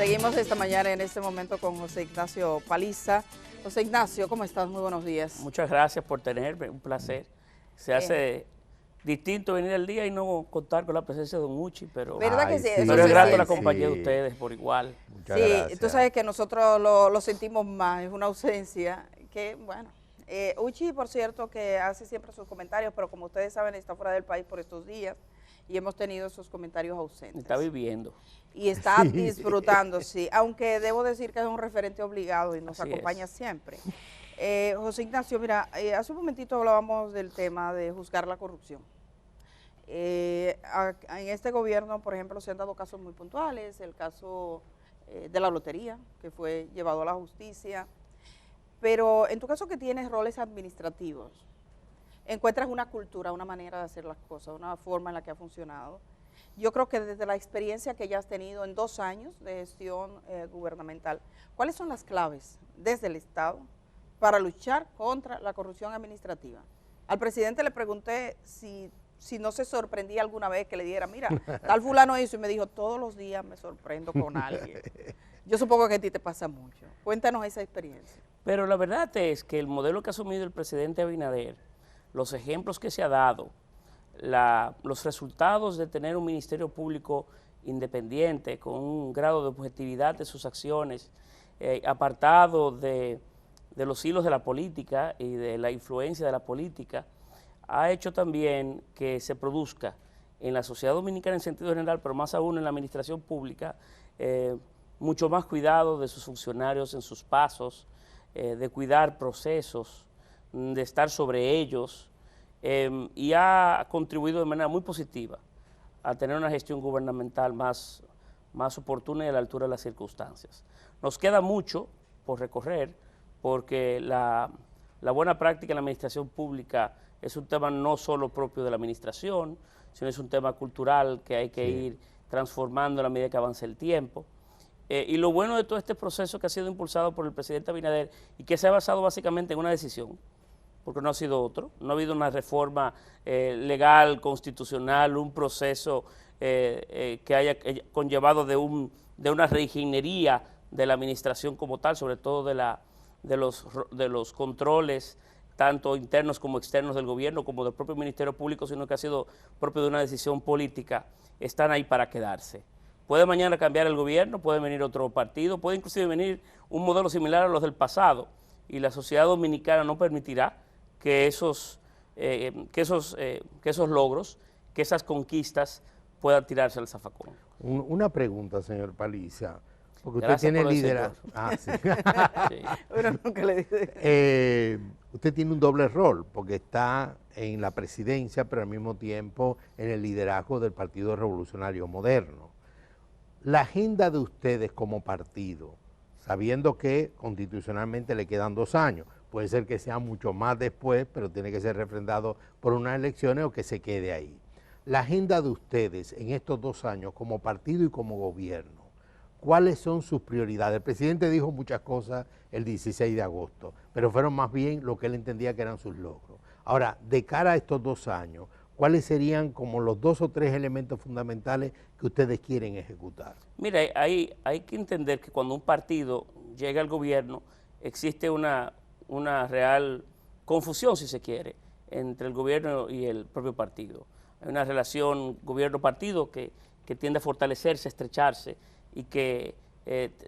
Seguimos esta mañana en este momento con José Ignacio Paliza. José Ignacio, ¿cómo estás? Muy buenos días. Muchas gracias por tenerme, un placer. Se hace distinto venir al día y no contar con la presencia de Don Uchi, pero, ¿Verdad que sí? pero es grato la sí. compañía de ustedes por igual. Muchas Sí, gracias. tú sabes que nosotros lo sentimos más, es una ausencia que, bueno. Uchi, por cierto, que hace siempre sus comentarios, pero como ustedes saben, está fuera del país por estos días y hemos tenido esos comentarios ausentes. Está viviendo. Y está disfrutando, sí, aunque debo decir que es un referente obligado y nos Así acompaña es. siempre. José Ignacio, mira, hace un momentito hablábamos del tema de juzgar la corrupción. En este gobierno, por ejemplo, se han dado casos muy puntuales, el caso de la lotería, que fue llevado a la justicia, pero en tu caso que tienes roles administrativos, encuentras una cultura, una manera de hacer las cosas, una forma en la que ha funcionado. Yo creo que desde la experiencia que ya has tenido en 2 años de gestión gubernamental, ¿cuáles son las claves desde el Estado para luchar contra la corrupción administrativa? Al presidente le pregunté si no se sorprendía alguna vez que le diera, mira, tal fulano hizo, y me dijo, todos los días me sorprendo con alguien. Yo supongo que a ti te pasa mucho. Cuéntanos esa experiencia. Pero la verdad es que el modelo que ha asumido el presidente Abinader, los ejemplos que se ha dado, los resultados de tener un ministerio público independiente, con un grado de objetividad de sus acciones, apartado de los hilos de la política y de la influencia de la política, ha hecho también que se produzca en la sociedad dominicana en sentido general, pero más aún en la administración pública, mucho más cuidado de sus funcionarios en sus pasos, de cuidar procesos, de estar sobre ellos, y ha contribuido de manera muy positiva a tener una gestión gubernamental más oportuna y a la altura de las circunstancias. Nos queda mucho por recorrer porque la buena práctica en la administración pública es un tema no solo propio de la administración, sino es un tema cultural que hay que ir transformando a la medida que avance el tiempo. Y lo bueno de todo este proceso que ha sido impulsado por el presidente Abinader y que se ha basado básicamente en una decisión, porque no ha sido otro, no ha habido una reforma legal, constitucional, un proceso que haya conllevado de una reingeniería de la administración como tal, sobre todo de los controles, tanto internos como externos del gobierno, como del propio Ministerio Público, sino que ha sido propio de una decisión política, están ahí para quedarse. Puede mañana cambiar el gobierno, puede venir otro partido, puede inclusive venir un modelo similar a los del pasado, y la sociedad dominicana no permitirá que esos logros, que esas conquistas puedan tirarse al zafacón. Una pregunta, señor Paliza, porque Gracias usted tiene por el liderazgo. Sí. Sí. Bueno, nunca le dije. Usted tiene un doble rol, porque está en la presidencia, pero al mismo tiempo en el liderazgo del Partido Revolucionario Moderno. La agenda de ustedes como partido, sabiendo que constitucionalmente le quedan 2 años, puede ser que sea mucho más después, pero tiene que ser refrendado por unas elecciones o que se quede ahí. La agenda de ustedes en estos 2 años como partido y como gobierno, ¿cuáles son sus prioridades? El presidente dijo muchas cosas el 16 de agosto, pero fueron más bien lo que él entendía que eran sus logros. Ahora, de cara a estos 2 años, ¿cuáles serían como los 2 o 3 elementos fundamentales que ustedes quieren ejecutar? Mira, hay que entender que cuando un partido llega al gobierno, existe una real confusión, si se quiere, entre el gobierno y el propio partido. Hay una relación gobierno-partido que tiende a fortalecerse, a estrecharse y que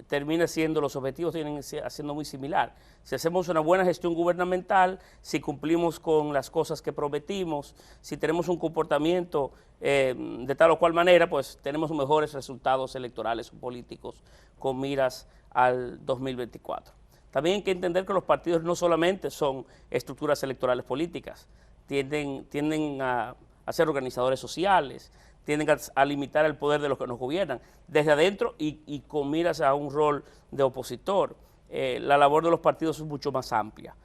termina siendo, los objetivos tienen siendo muy similar. Si hacemos una buena gestión gubernamental, si cumplimos con las cosas que prometimos, si tenemos un comportamiento de tal o cual manera, pues tenemos mejores resultados electorales o políticos con miras al 2024. También hay que entender que los partidos no solamente son estructuras electorales políticas, tienden a ser organizadores sociales, tienden a limitar el poder de los que nos gobiernan, desde adentro y con miras a un rol de opositor. La labor de los partidos es mucho más amplia.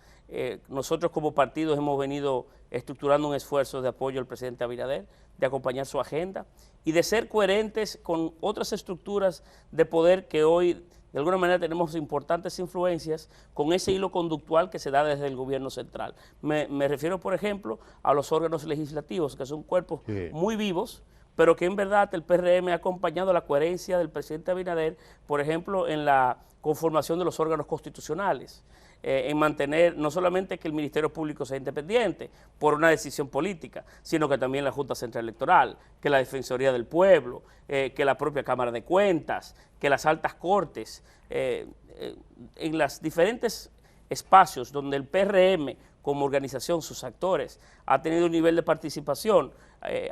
Nosotros como partidos hemos venido estructurando un esfuerzo de apoyo al presidente Abinader, de acompañar su agenda y de ser coherentes con otras estructuras de poder que hoy de alguna manera tenemos importantes influencias con ese hilo conductual que se da desde el gobierno central. Me refiero, por ejemplo, a los órganos legislativos, que son cuerpos muy vivos, pero que en verdad el PRM ha acompañado la coherencia del presidente Abinader, por ejemplo, en la conformación de los órganos constitucionales, en mantener no solamente que el Ministerio Público sea independiente por una decisión política, sino que también la Junta Central Electoral, que la Defensoría del Pueblo, que la propia Cámara de Cuentas, que las altas cortes, en los diferentes espacios donde el PRM como organización, sus actores, ha tenido un nivel de participación,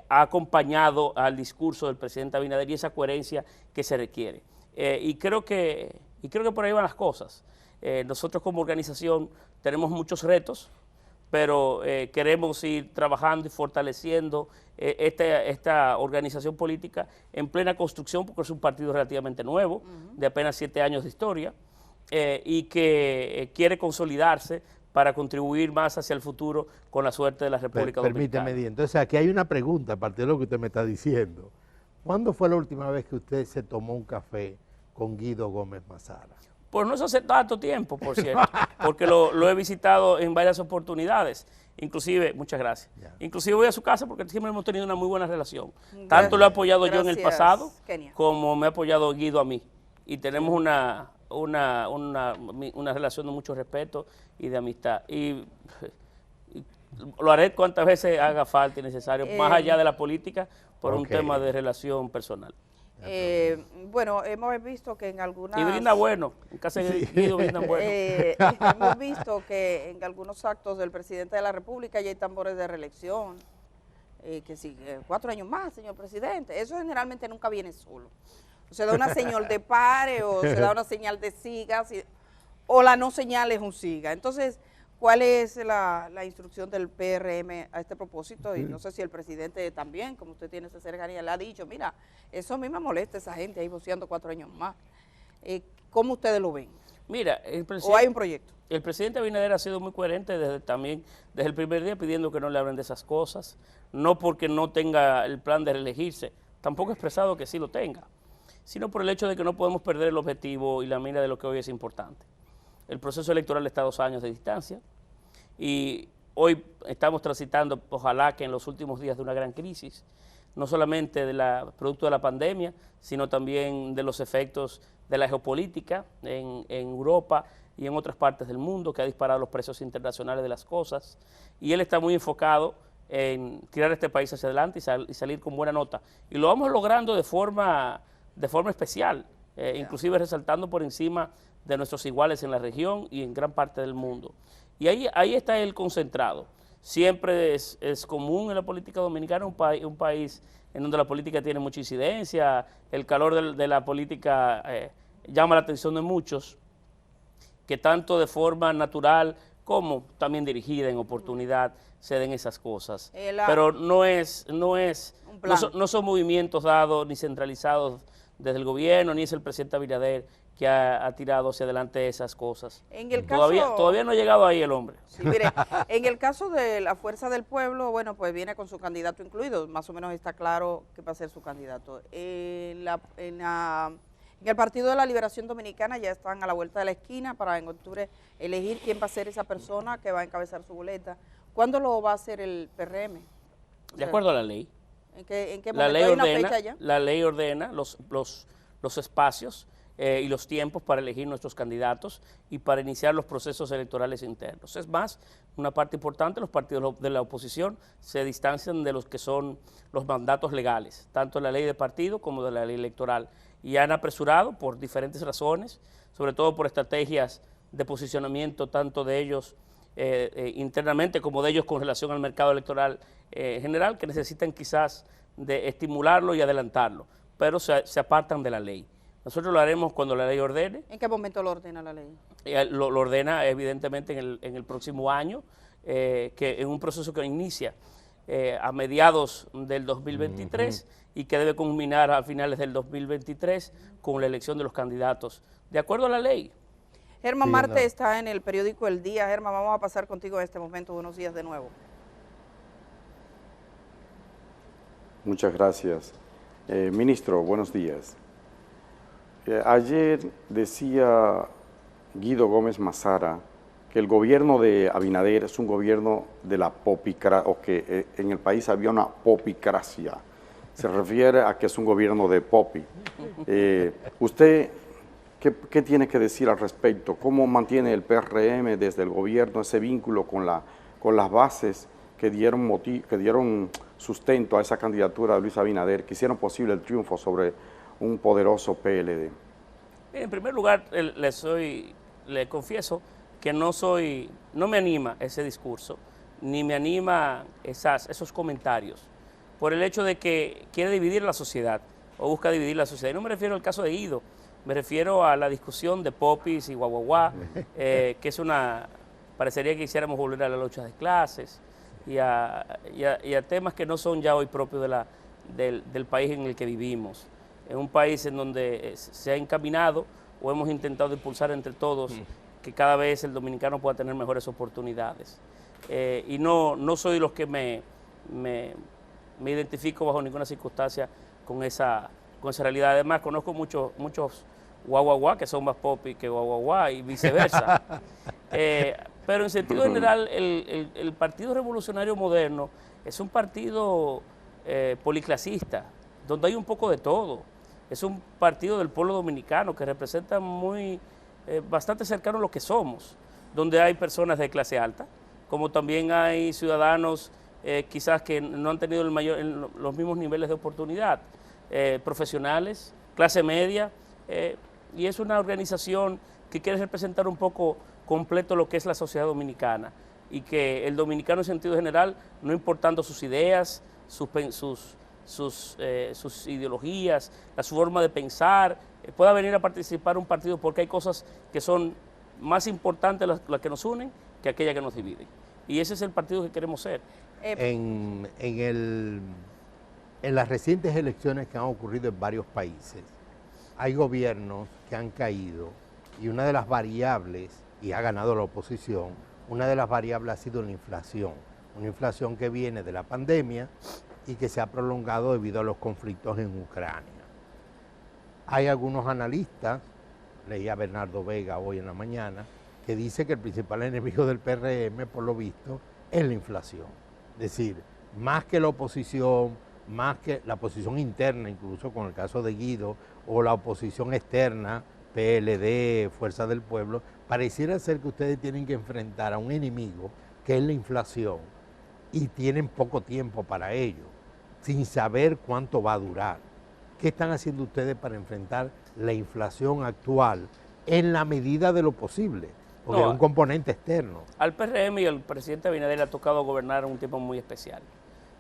ha acompañado al discurso del presidente Abinader y esa coherencia que se requiere. Y creo que por ahí van las cosas. Nosotros como organización tenemos muchos retos, pero queremos ir trabajando y fortaleciendo esta organización política en plena construcción, porque es un partido relativamente nuevo, de apenas 7 años de historia, y que quiere consolidarse para contribuir más hacia el futuro con la suerte de la República Dominicana. Permíteme, entonces aquí hay una pregunta, a partir de lo que usted me está diciendo. ¿Cuándo fue la última vez que usted se tomó un café con Guido Gómez Mazara? Pues no es hace tanto tiempo, por cierto, porque lo he visitado en varias oportunidades. Inclusive, muchas gracias. Ya. Inclusive voy a su casa porque siempre hemos tenido una muy buena relación. Gracias. Tanto lo he apoyado yo en el pasado, Kenia, como me ha apoyado Guido a mí. Y tenemos una relación de mucho respeto y de amistad. Y lo haré cuantas veces haga falta y necesario, más allá de la política, por un tema de relación personal. Bueno, hemos visto que en algunas... Y brinda bueno, en casa de Guido brindan bueno. Hemos visto que en algunos actos del presidente de la República ya hay tambores de reelección, que sí, 4 años más, señor presidente. Eso generalmente nunca viene solo. O se da una señal de pare, o se da una señal de siga, o la no señal es un siga. Entonces, ¿cuál es la instrucción del PRM a este propósito? Y no sé si el presidente también, como usted tiene esa cercanía, le ha dicho, mira, eso a mí me molesta esa gente ahí voceando 4 años más. ¿Cómo ustedes lo ven? Mira, ¿O hay un proyecto? El presidente Abinader ha sido muy coherente desde el primer día pidiendo que no le hablen de esas cosas, no porque no tenga el plan de reelegirse, tampoco ha expresado que sí lo tenga, sino por el hecho de que no podemos perder el objetivo y la mira de lo que hoy es importante. El proceso electoral está a 2 años de distancia y hoy estamos transitando, ojalá que en los últimos días de una gran crisis, no solamente producto de la pandemia, sino también de los efectos de la geopolítica en Europa y en otras partes del mundo, que ha disparado los precios internacionales de las cosas, y él está muy enfocado en tirar este país hacia adelante y salir con buena nota. Y lo vamos logrando de forma especial, inclusive resaltando por encima de nuestros iguales en la región y en gran parte del mundo. Y ahí está el concentrado. Siempre es común en la política dominicana, un país en donde la política tiene mucha incidencia, el calor de la política llama la atención de muchos, que tanto de forma natural como también dirigida en oportunidad se den esas cosas. Pero no son movimientos dados ni centralizados desde el gobierno, ni es el presidente Abinader que ha tirado hacia adelante esas cosas. En el caso, todavía no ha llegado ahí el hombre. Sí, mire, en el caso de la Fuerza del Pueblo, bueno, pues viene con su candidato incluido, más o menos está claro que va a ser su candidato. En el Partido de la Liberación Dominicana ya están a la vuelta de la esquina para en octubre elegir quién va a ser esa persona que va a encabezar su boleta. ¿Cuándo lo va a hacer el PRM? De acuerdo a la ley. ¿En qué momento hay una fecha ya? La ley ordena los espacios y los tiempos para elegir nuestros candidatos y para iniciar los procesos electorales internos. Es más, una parte importante, los partidos de la oposición se distancian de los que son los mandatos legales, tanto de la ley de partido como de la ley electoral, y han apresurado por diferentes razones, sobre todo por estrategias de posicionamiento tanto de ellos internamente como de ellos con relación al mercado electoral general, que necesitan quizás de estimularlo y adelantarlo, pero se apartan de la ley. Nosotros lo haremos cuando la ley ordene. ¿En qué momento lo ordena la ley? Lo ordena evidentemente en el próximo año, que en un proceso que inicia a mediados del 2023 y que debe culminar a finales del 2023 con la elección de los candidatos, de acuerdo a la ley. Germán Marte está en el periódico El Día. Germán, vamos a pasar contigo en este momento. Buenos días de nuevo. Muchas gracias. Ministro, buenos días. Ayer decía Guido Gómez Mazara que el gobierno de Abinader es un gobierno de la popicracia, o que en el país había una popicracia, se refiere a que es un gobierno de Popi. ¿Usted qué tiene que decir al respecto? ¿Cómo mantiene el PRM desde el gobierno ese vínculo con las bases que dieron sustento a esa candidatura de Luis Abinader, que hicieron posible el triunfo sobre un poderoso PLD? En primer lugar, le confieso que no me anima ese discurso, ni me anima esos comentarios, por el hecho de que quiere dividir la sociedad, o busca dividir la sociedad. Y no me refiero al caso de Guido, me refiero a la discusión de popis y guaguaguá, que parecería que quisiéramos volver a la lucha de clases, y a temas que no son ya hoy propios del país en el que vivimos. En un país en donde se ha encaminado o hemos intentado impulsar entre todos que cada vez el dominicano pueda tener mejores oportunidades. Y no soy de los que me identifico bajo ninguna circunstancia con esa realidad. Además, conozco muchos guaguaguá que son más popi que guaguaguá y viceversa. Pero en sentido general, el Partido Revolucionario Moderno es un partido policlasista, donde hay un poco de todo. Es un partido del pueblo dominicano que representa bastante cercano a lo que somos, donde hay personas de clase alta, como también hay ciudadanos quizás que no han tenido los mismos niveles de oportunidad, profesionales, clase media, y es una organización que quiere representar un poco completo lo que es la sociedad dominicana, y que el dominicano en sentido general, no importando sus ideas, sus ideologías, su forma de pensar, pueda venir a participar en un partido, porque hay cosas que son más importantes las que nos unen que aquellas que nos dividen. Y ese es el partido que queremos ser. En las recientes elecciones que han ocurrido en varios países, hay gobiernos que han caído, y una de las variables, y ha ganado la oposición, una de las variables ha sido la inflación. Una inflación que viene de la pandemia y que se ha prolongado debido a los conflictos en Ucrania. Hay algunos analistas, leí a Bernardo Vega hoy en la mañana, que dice que el principal enemigo del PRM, por lo visto, es la inflación. Es decir, más que la oposición, más que la oposición interna, incluso con el caso de Guido, o la oposición externa, PLD, Fuerza del Pueblo, pareciera ser que ustedes tienen que enfrentar a un enemigo que es la inflación, y tienen poco tiempo para ello, sin saber cuánto va a durar. ¿Qué están haciendo ustedes para enfrentar la inflación actual en la medida de lo posible? Porque es un componente externo. Al PRM y al presidente Abinader le ha tocado gobernar en un tiempo muy especial,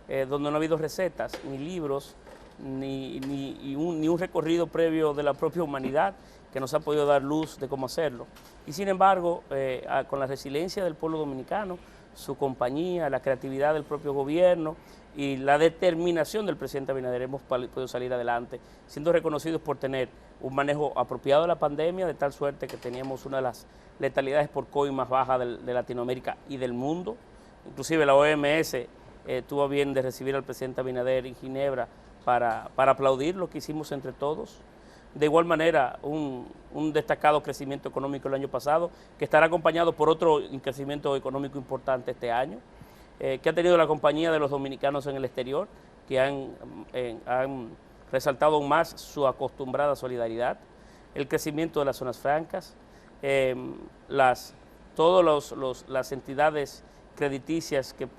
donde no ha habido recetas, ni libros, ni un recorrido previo de la propia humanidad que nos ha podido dar luz de cómo hacerlo. Y sin embargo, con la resiliencia del pueblo dominicano, su compañía, la creatividad del propio gobierno y la determinación del presidente Abinader, hemos podido salir adelante, siendo reconocidos por tener un manejo apropiado de la pandemia, de tal suerte que teníamos una de las letalidades por COVID más bajas de Latinoamérica y del mundo. Inclusive la OMS tuvo bien de recibir al presidente Abinader en Ginebra para aplaudir lo que hicimos entre todos. De igual manera, un destacado crecimiento económico el año pasado, que estará acompañado por otro crecimiento económico importante este año, que ha tenido la compañía de los dominicanos en el exterior, que han resaltado aún más su acostumbrada solidaridad, el crecimiento de las zonas francas, todas las entidades crediticias que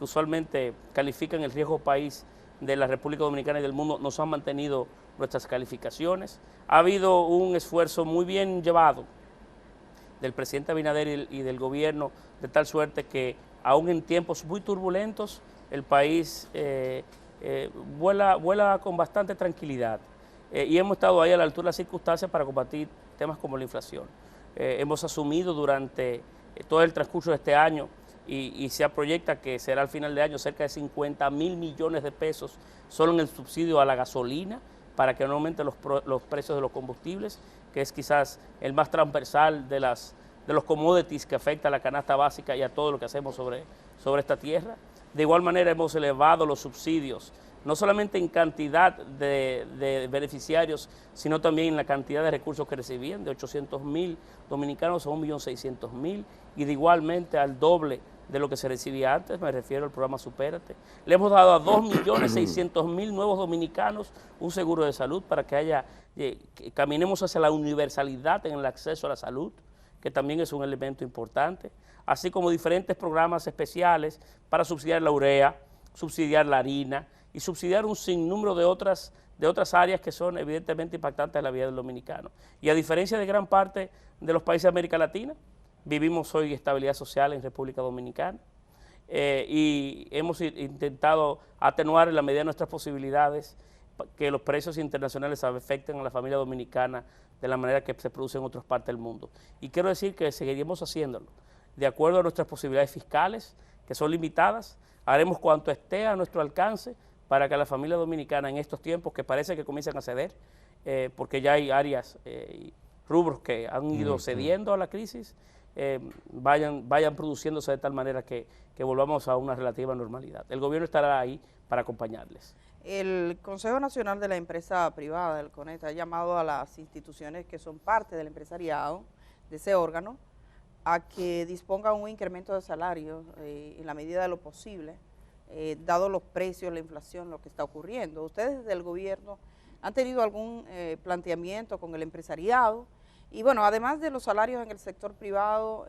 usualmente califican el riesgo país de la República Dominicana y del mundo, nos han mantenido nuestras calificaciones. Ha habido un esfuerzo muy bien llevado del presidente Abinader y del gobierno, de tal suerte que aún en tiempos muy turbulentos el país vuela con bastante tranquilidad, y hemos estado ahí a la altura de las circunstancias para combatir temas como la inflación. Hemos asumido durante todo el transcurso de este año, y se proyecta que será al final de año cerca de 50.000 millones de pesos solo en el subsidio a la gasolina, para que no aumenten los precios de los combustibles, que es quizás el más transversal de los commodities que afecta a la canasta básica y a todo lo que hacemos sobre esta tierra. De igual manera hemos elevado los subsidios, no solamente en cantidad de beneficiarios, sino también en la cantidad de recursos que recibían, de 800.000 dominicanos a 1.600.000, y de igualmente al doble de lo que se recibía antes, me refiero al programa Supérate. Le hemos dado a 2.600.000 nuevos dominicanos un seguro de salud para que caminemos hacia la universalidad en el acceso a la salud, que también es un elemento importante, así como diferentes programas especiales para subsidiar la urea, subsidiar la harina y subsidiar un sinnúmero de otras áreas que son evidentemente impactantes en la vida del dominicano. Y a diferencia de gran parte de los países de América Latina, vivimos hoy estabilidad social en República Dominicana y hemos intentado atenuar en la medida de nuestras posibilidades que los precios internacionales afecten a la familia dominicana de la manera que se produce en otras partes del mundo. Y quiero decir que seguiremos haciéndolo. De acuerdo a nuestras posibilidades fiscales, que son limitadas, haremos cuanto esté a nuestro alcance para que la familia dominicana en estos tiempos que parece que comienzan a ceder, porque ya hay áreas y rubros que han ido cediendo a la crisis, vayan produciéndose de tal manera que volvamos a una relativa normalidad. El gobierno estará ahí para acompañarles. El Consejo Nacional de la Empresa Privada, el CONET, ha llamado a las instituciones que son parte del empresariado, de ese órgano, a que dispongan un incremento de salario en la medida de lo posible, dado los precios, la inflación, lo que está ocurriendo. ¿Ustedes desde el gobierno han tenido algún planteamiento con el empresariado? Y bueno, además de los salarios en el sector privado,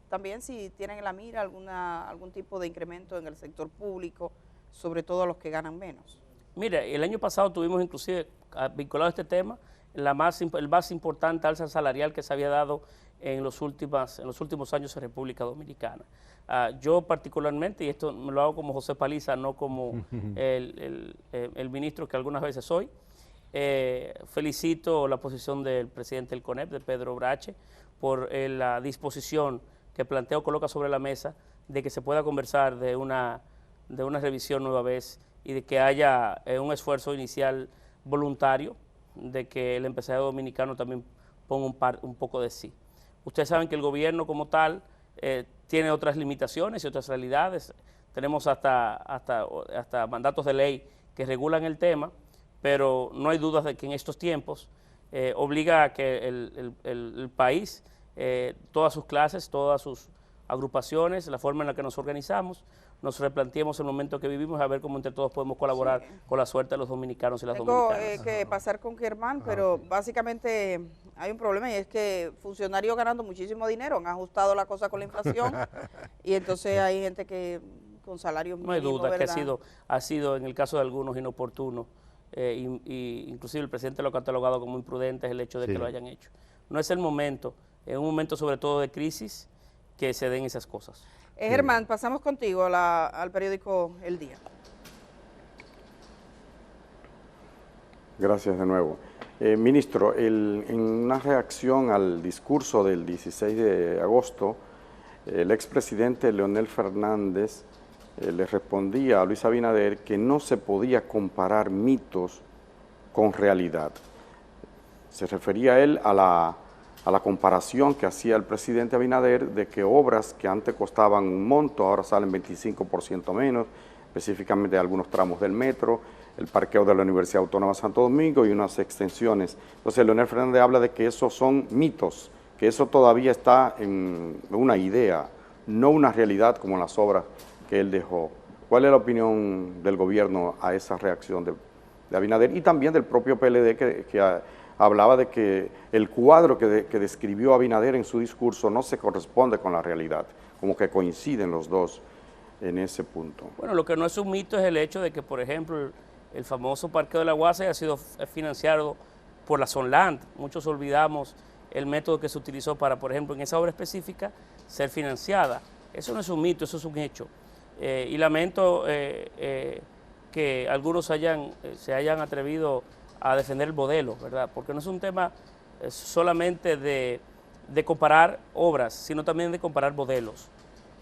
también si tienen en la mira algún tipo de incremento en el sector público, sobre todo a los que ganan menos. Mira, el año pasado tuvimos inclusive, vinculado a este tema, el más importante alza salarial que se había dado en los últimos años en República Dominicana. Yo particularmente, y esto me lo hago como José Paliza, no como el ministro que algunas veces soy, felicito la posición del presidente del CONEP, de Pedro Brache, por la disposición que plantea o coloca sobre la mesa de que se pueda conversar de una revisión nueva vez y de que haya un esfuerzo inicial voluntario de que el empresario dominicano también ponga un poco de sí. Ustedes saben que el gobierno como tal tiene otras limitaciones y otras realidades. Tenemos hasta mandatos de ley que regulan el tema, pero no hay dudas de que en estos tiempos obliga a que el país, todas sus clases, todas sus agrupaciones, la forma en la que nos organizamos, nos replanteemos el momento que vivimos a ver cómo entre todos podemos colaborar con la suerte de los dominicanos y las dominicanas. Tengo que pasar con Germán, pero básicamente hay un problema y es que funcionarios ganando muchísimo dinero han ajustado la cosa con la inflación y entonces hay gente que con salarios mínimos, no hay duda, ¿verdad? que ha sido en el caso de algunos inoportuno y inclusive el presidente lo ha catalogado como imprudente el hecho de que lo hayan hecho. No es el momento, en un momento sobre todo de crisis, que se den esas cosas. Germán, pasamos contigo al periódico El Día. Gracias de nuevo. Ministro, en una reacción al discurso del 16 de agosto, el expresidente Leonel Fernández le respondía a Luis Abinader que no se podía comparar mitos con realidad. Se refería él a la comparación que hacía el presidente Abinader de que obras que antes costaban un monto, ahora salen 25% menos, específicamente algunos tramos del metro, el parqueo de la Universidad Autónoma de Santo Domingo y unas extensiones. Entonces, Leonel Fernández habla de que esos son mitos, que eso todavía está en una idea, no una realidad como las obras que él dejó. ¿Cuál es la opinión del gobierno a esa reacción de Abinader y también del propio PLD que hablaba de que el cuadro que describió Abinader en su discurso no se corresponde con la realidad, como que coinciden los dos en ese punto? Bueno, lo que no es un mito es el hecho de que, por ejemplo, el famoso parqueo de la Guasa ha sido financiado por la Sonland. Muchos olvidamos el método que se utilizó para, por ejemplo, en esa obra específica, ser financiada. Eso no es un mito, eso es un hecho. Y lamento que algunos se hayan atrevido a defender el modelo, ¿verdad? Porque no es un tema solamente de comparar obras, sino también de comparar modelos.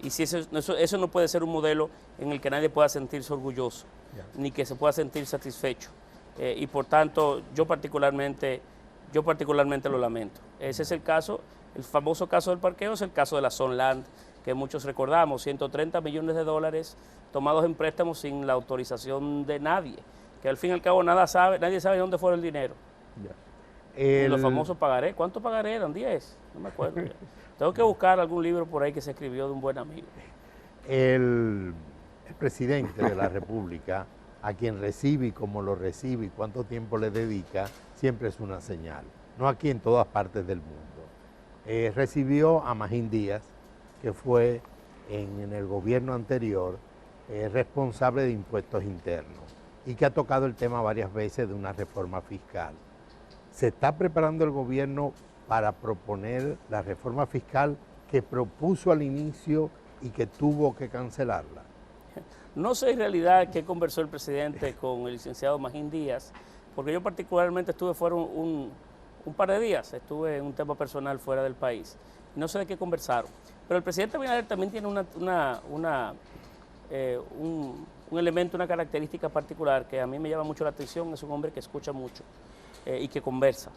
Y si eso no puede ser un modelo en el que nadie pueda sentirse orgulloso, ni que se pueda sentir satisfecho. Y por tanto, yo particularmente lo lamento. Ese es el caso, el famoso caso del parqueo, es el caso de la Sonland, que muchos recordamos, 130 millones de dólares tomados en préstamos sin la autorización de nadie, que al fin y al cabo nadie sabe dónde fue el dinero. Y los famosos pagaré, ¿cuántos pagaré eran? 10, no me acuerdo. Tengo que buscar algún libro por ahí que se escribió de un buen amigo. El presidente de la República, a quien recibe y cómo lo recibe y cuánto tiempo le dedica, siempre es una señal, no aquí en todas partes del mundo. Recibió a Magín Díaz, que fue en el gobierno anterior responsable de impuestos internos y que ha tocado el tema varias veces de una reforma fiscal. ¿Se está preparando el gobierno para proponer la reforma fiscal que propuso al inicio y que tuvo que cancelarla? No sé en realidad qué conversó el presidente con el licenciado Magín Díaz, porque yo particularmente estuve fuera un par de días, estuve en un tema personal fuera del país, y no sé de qué conversaron. Pero el presidente Abinader también tiene un elemento, una característica particular que a mí me llama mucho la atención. Es un hombre que escucha mucho y que conversa,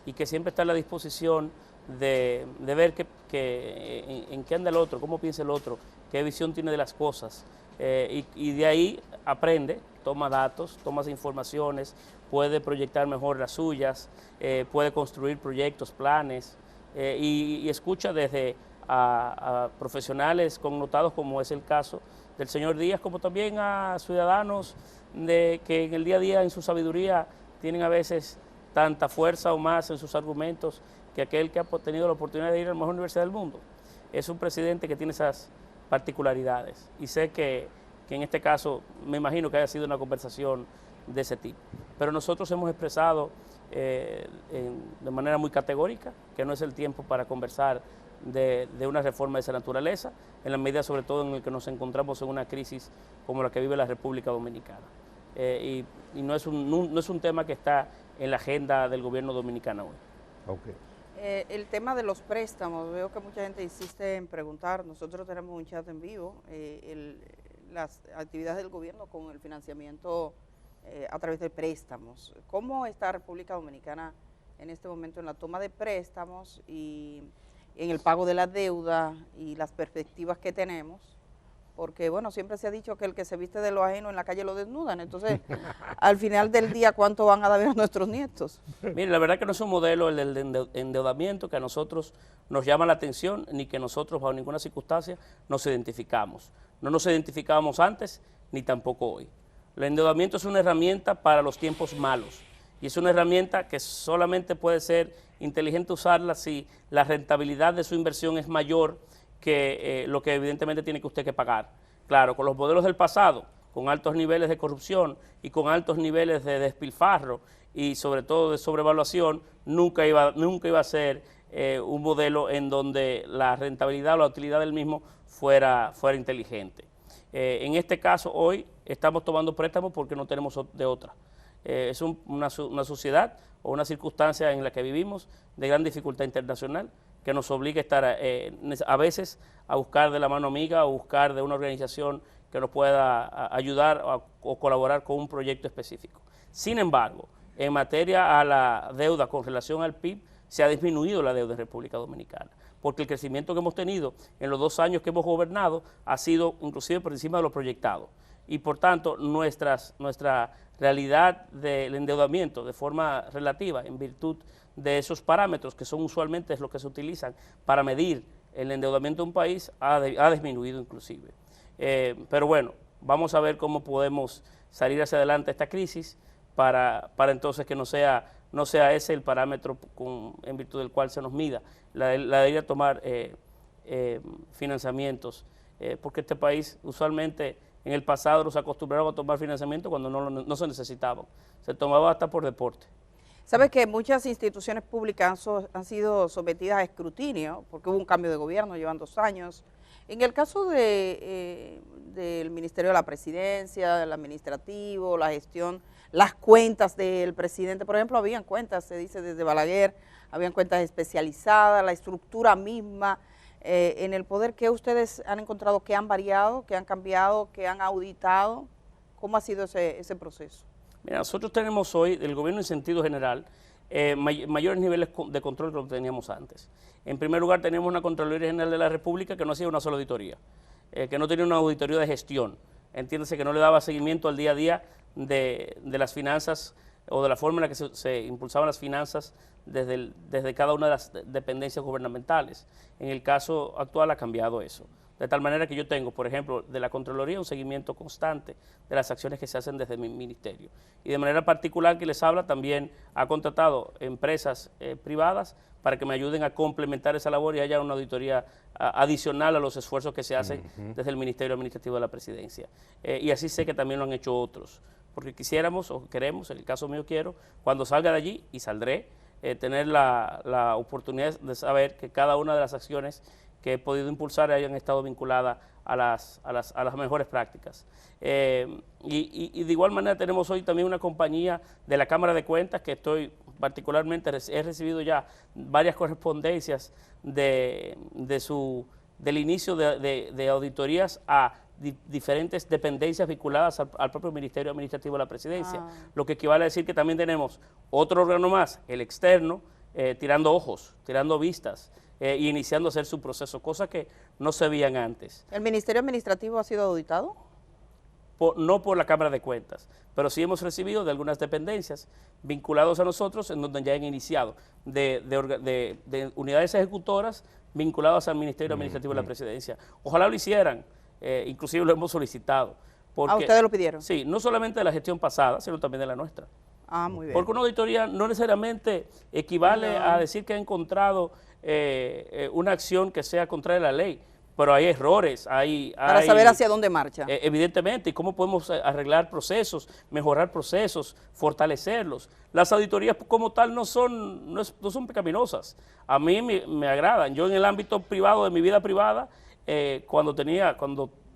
y que siempre está a la disposición de ver en qué anda el otro, cómo piensa el otro, qué visión tiene de las cosas, y de ahí aprende, toma datos, toma informaciones, puede proyectar mejor las suyas, puede construir proyectos, planes, y escucha desde a profesionales connotados, como es el caso del señor Díaz, como también a ciudadanos que en el día a día, en su sabiduría, tienen a veces tanta fuerza o más en sus argumentos que aquel que ha tenido la oportunidad de ir a la mejor universidad del mundo. Es un presidente que tiene esas particularidades, y sé que en este caso me imagino que haya sido una conversación de ese tipo. Pero nosotros hemos expresado de manera muy categórica que no es el tiempo para conversar de una reforma de esa naturaleza, en la medida sobre todo en el que nos encontramos en una crisis como la que vive la República Dominicana. Y no es un tema que está en la agenda del gobierno dominicano hoy. Okay. El tema de los préstamos, veo que mucha gente insiste en preguntar. Nosotros tenemos un chat en vivo, las actividades del gobierno con el financiamiento a través de préstamos. ¿Cómo está República Dominicana en este momento en la toma de préstamos y en el pago de la deuda y las perspectivas que tenemos? Porque, bueno, siempre se ha dicho que el que se viste de lo ajeno en la calle lo desnudan. Entonces, al final del día, ¿cuánto van a dar a nuestros nietos? Mire, la verdad que no es un modelo el del endeudamiento que a nosotros nos llama la atención, ni que nosotros bajo ninguna circunstancia nos identificamos. No nos identificábamos antes, ni tampoco hoy. El endeudamiento es una herramienta para los tiempos malos, y es una herramienta que solamente puede ser inteligente usarla si la rentabilidad de su inversión es mayor que lo que evidentemente tiene que usted que pagar. Claro, con los modelos del pasado, con altos niveles de corrupción y con altos niveles de despilfarro y sobre todo de sobrevaluación, nunca iba a ser un modelo en donde la rentabilidad o la utilidad del mismo fuera inteligente. En este caso, hoy estamos tomando préstamos porque no tenemos de otra. Es una sociedad o una circunstancia en la que vivimos de gran dificultad internacional, que nos obliga a estar a veces a buscar de la mano amiga o buscar de una organización que nos pueda ayudar o colaborar con un proyecto específico. Sin embargo, en materia a la deuda con relación al PIB, se ha disminuido la deuda en República Dominicana, porque el crecimiento que hemos tenido en los 2 años que hemos gobernado ha sido inclusive por encima de lo proyectado, y por tanto nuestra realidad del endeudamiento de forma relativa, en virtud de esos parámetros que son usualmente los que se utilizan para medir el endeudamiento de un país, ha disminuido inclusive. Pero bueno, vamos a ver cómo podemos salir hacia adelante esta crisis para entonces que no sea ese el parámetro en virtud del cual se nos mida la de ir a tomar financiamientos, porque este país usualmente en el pasado nos acostumbraron a tomar financiamiento cuando no se necesitaban, se tomaba hasta por deporte. Sabe que muchas instituciones públicas han sido sometidas a escrutinio porque hubo un cambio de gobierno, llevan 2 años. En el caso del Ministerio de la Presidencia, del Administrativo, la gestión, las cuentas del presidente, por ejemplo, habían cuentas, se dice desde Balaguer, habían cuentas especializadas, la estructura misma en el poder. ¿Qué ustedes han encontrado que han variado, que han cambiado, que han auditado? ¿Cómo ha sido ese proceso? Mira, nosotros tenemos hoy, del gobierno en sentido general, mayores niveles de control que lo que teníamos antes. En primer lugar, tenemos una Contraloría General de la República que no hacía una sola auditoría, que no tenía una auditoría de gestión. Entiéndase que no le daba seguimiento al día a día de las finanzas o de la forma en la que se impulsaban las finanzas desde cada una de las dependencias gubernamentales. En el caso actual ha cambiado eso. de tal manera que yo tengo, por ejemplo, de la Contraloría un seguimiento constante de las acciones que se hacen desde mi ministerio. Y de manera particular, que les habla, también ha contratado empresas privadas para que me ayuden a complementar esa labor y haya una auditoría adicional a los esfuerzos que se hacen desde el Ministerio Administrativo de la Presidencia. Y así sé que también lo han hecho otros, porque quisiéramos o queremos, en el caso mío quiero, cuando salga de allí, y saldré, tener la oportunidad de saber que cada una de las acciones que he podido impulsar hayan estado vinculadas a las mejores prácticas. Y de igual manera tenemos hoy también una compañía de la Cámara de Cuentas que estoy particularmente, he recibido ya varias correspondencias del inicio de auditorías a diferentes dependencias vinculadas al propio Ministerio Administrativo de la Presidencia, lo que equivale a decir que también tenemos otro órgano más, el externo, tirando ojos, tirando vistas, y iniciando a hacer su proceso, cosas que no se veían antes. ¿El Ministerio Administrativo ha sido auditado? No por la Cámara de Cuentas, pero sí hemos recibido de algunas dependencias vinculados a nosotros, en donde ya han iniciado, de unidades ejecutoras vinculadas al Ministerio Administrativo de la Presidencia. Ojalá lo hicieran, inclusive lo hemos solicitado. Porque, ¿ustedes lo pidieron? Sí, no solamente de la gestión pasada, sino también de la nuestra. Muy bien. Porque una auditoría no necesariamente equivale a decir que ha encontrado una acción que sea contraria a la ley, pero hay errores, para saber hacia dónde marcha. Evidentemente, y cómo podemos arreglar procesos, mejorar procesos, fortalecerlos. Las auditorías como tal no son pecaminosas. A mí me agradan. Yo en el ámbito privado, de mi vida privada, cuando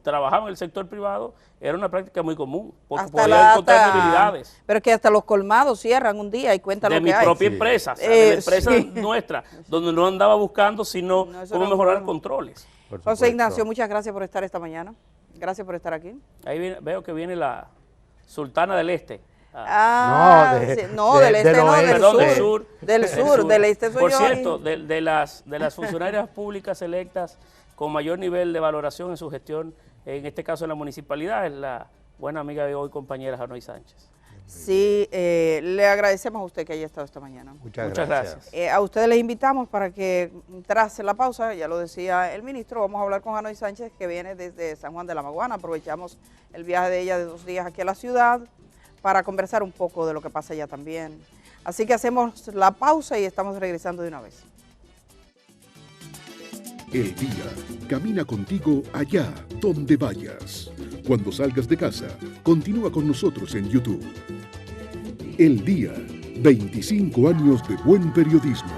trabajaba en el sector privado, era una práctica muy común, porque podía encontrar debilidades. Pero que hasta los colmados cierran un día y cuentan lo que hay. De mi propia empresa, o sea, de la empresa nuestra, donde no andaba buscando sino cómo mejorar controles. José Ignacio, muchas gracias por estar esta mañana. Gracias por estar aquí. Ahí veo que viene la Sultana del Este. Del este no, del sur. Del sur, del este soy yo. Por cierto, de las funcionarias públicas electas con mayor nivel de valoración en su gestión, en este caso en la municipalidad, es la buena amiga de hoy, compañera Janoy Sánchez. Sí, le agradecemos a usted que haya estado esta mañana. Muchas gracias. A ustedes les invitamos para que tras la pausa, ya lo decía el ministro, vamos a hablar con Janoy Sánchez, que viene desde San Juan de la Maguana. Aprovechamos el viaje de ella de 2 días aquí a la ciudad para conversar un poco de lo que pasa allá también. Así que hacemos la pausa y estamos regresando de una vez. El día camina contigo allá donde vayas. Cuando salgas de casa, continúa con nosotros en YouTube. El día, 25 años de buen periodismo.